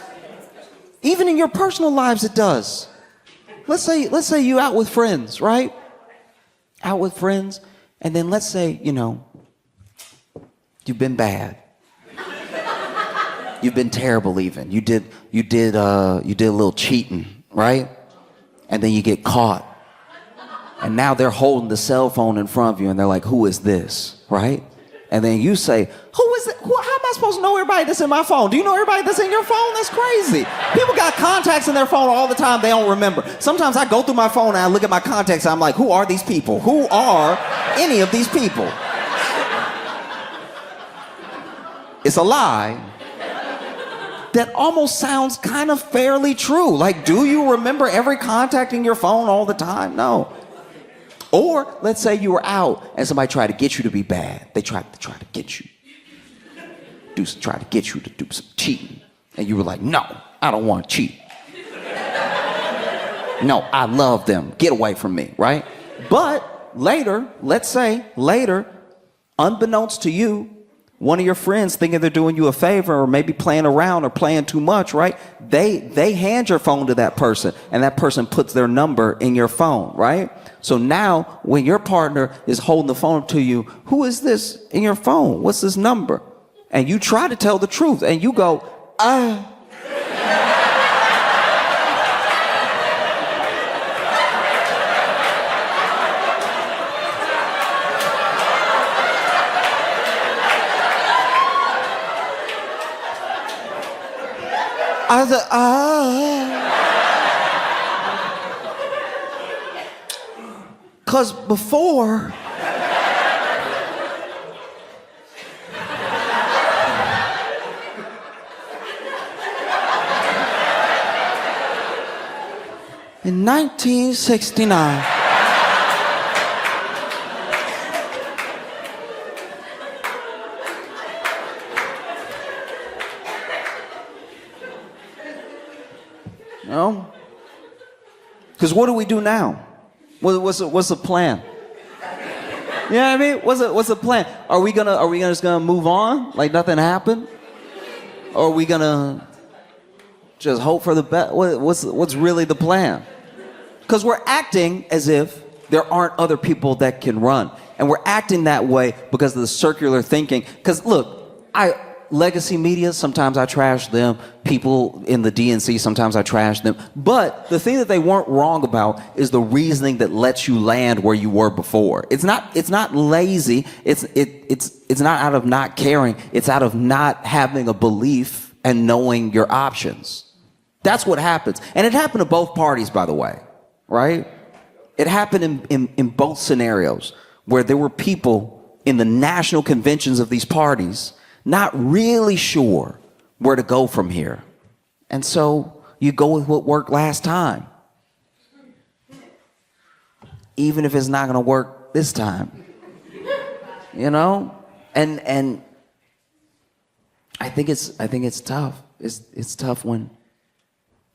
Even in your personal lives, it does. Let's say you out with friends, right? Out with friends, and then let's say, you know, you've been bad. You've been terrible even. You did a little cheating, right? And then you get caught. And now they're holding the cell phone in front of you and they're like, who is this, right? And then you say, who is it? How am I supposed to know everybody that's in my phone? Do you know everybody that's in your phone? That's crazy. People got contacts in their phone all the time they don't remember. Sometimes I go through my phone and I look at my contacts and I'm like, who are these people? Who are any of these people? It's a lie that almost sounds kind of fairly true. Like, do you remember every contact in your phone all the time? No. Or let's say you were out and somebody tried to get you to be bad. They tried to get you. Try to get you to do some cheating. And you were like, no, I don't want to cheat. No, I love them. Get away from me, right? But later, let's say later, unbeknownst to you, one of your friends thinking they're doing you a favor or maybe playing around or playing too much, right? They hand your phone to that person and that person puts their number in your phone, right? So now when your partner is holding the phone up to you, who is this in your phone? What's this number? And you try to tell the truth and you go, I said, because before, in 1969, no, because what do we do now? What's the plan? You know what I mean? What's the plan? Are we just gonna move on like nothing happened? Or are we gonna just hope for the best? What's really the plan? Because we're acting as if there aren't other people that can run. And we're acting that way because of the circular thinking. Because look, legacy media, sometimes I trash them. People in the DNC, sometimes I trash them. But the thing that they weren't wrong about is the reasoning that lets you land where you were before. It's not lazy. It's not out of not caring. It's out of not having a belief and knowing your options. That's what happens. And it happened to both parties, by the way, right? It happened in both scenarios where there were people in the national conventions of these parties not really sure where to go from here. And so you go with what worked last time, even if it's not going to work this time, you know? And I think it's tough. It's tough when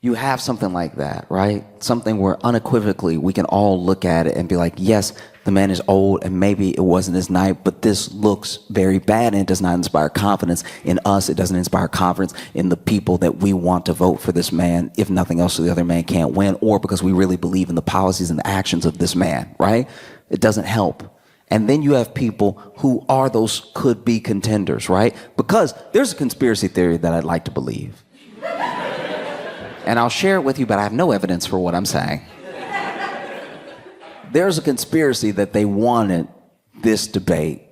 you have something like that, right? Something where unequivocally we can all look at it and be like, yes, the man is old and maybe it wasn't his night, but this looks very bad and it does not inspire confidence in us. It doesn't inspire confidence in the people that we want to vote for this man, if nothing else, so the other man can't win, or because we really believe in the policies and the actions of this man, right? It doesn't help. And then you have people who are those could-be contenders, right? Because there's a conspiracy theory that I'd like to believe. And I'll share it with you, but I have no evidence for what I'm saying. There's a conspiracy that they wanted this debate.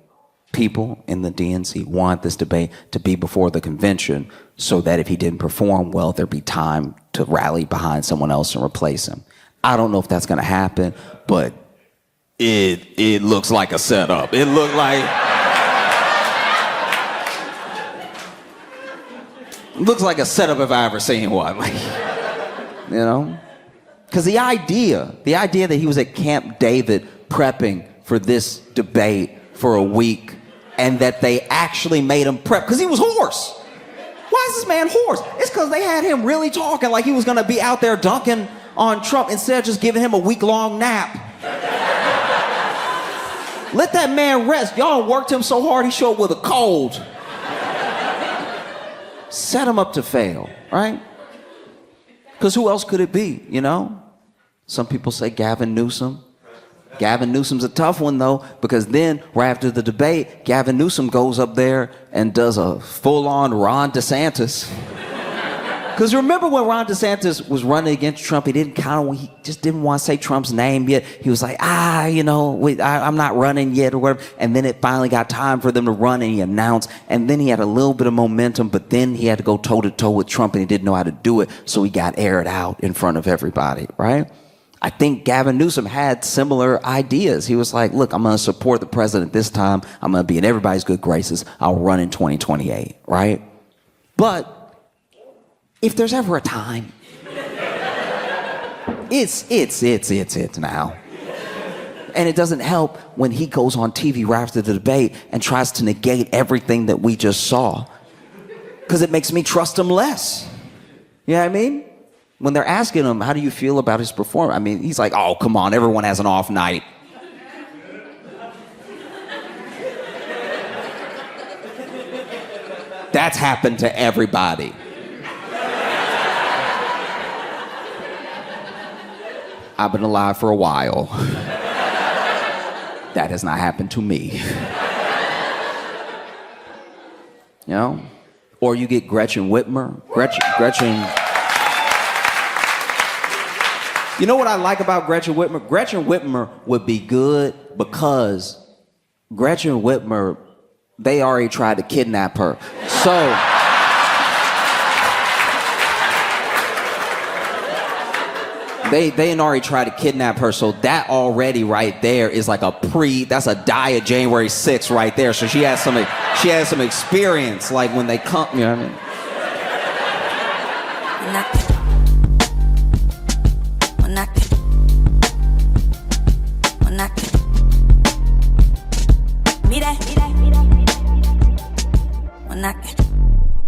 People in the DNC want this debate to be before the convention so that if he didn't perform well, there'd be time to rally behind someone else and replace him. I don't know if that's going to happen, but it looks like a setup. It looked like a setup if I ever seen one. Like, you know, because the idea that he was at Camp David prepping for this debate for a week, and that they actually made him prep because he was hoarse. Why is this man hoarse? It's because they had him really talking like he was going to be out there dunking on Trump instead of just giving him a week-long nap. Let that man rest. Y'all worked him so hard he showed up with a cold. Set him up to fail, right? Because who else could it be, you know? Some people say Gavin Newsom. Gavin Newsom's a tough one, though, because then, right after the debate, Gavin Newsom goes up there and does a full-on Ron DeSantis. Because remember when Ron DeSantis was running against Trump, he just didn't want to say Trump's name yet. He was like, I'm not running yet or whatever. And then it finally got time for them to run, and he announced. And then he had a little bit of momentum, but then he had to go toe-to-toe with Trump, and he didn't know how to do it, so he got aired out in front of everybody, right? I think Gavin Newsom had similar ideas. He was like, look, I'm going to support the president this time. I'm going to be in everybody's good graces. I'll run in 2028, right? But if there's ever a time, it's now. And it doesn't help when he goes on TV right after the debate and tries to negate everything that we just saw, because it makes me trust him less. You know what I mean? When they're asking him, how do you feel about his performance? I mean, he's like, oh, come on, everyone has an off night. That's happened to everybody. I've been alive for a while. That has not happened to me. You know? Or you get Gretchen Whitmer. Gretchen. You know what I like about Gretchen Whitmer? Gretchen Whitmer would be good because Gretchen Whitmer, they already tried to kidnap her. So they already tried to kidnap her. So that already right there is like that's a die of January 6th right there. So she has some experience, like when they come, you know what I mean? When I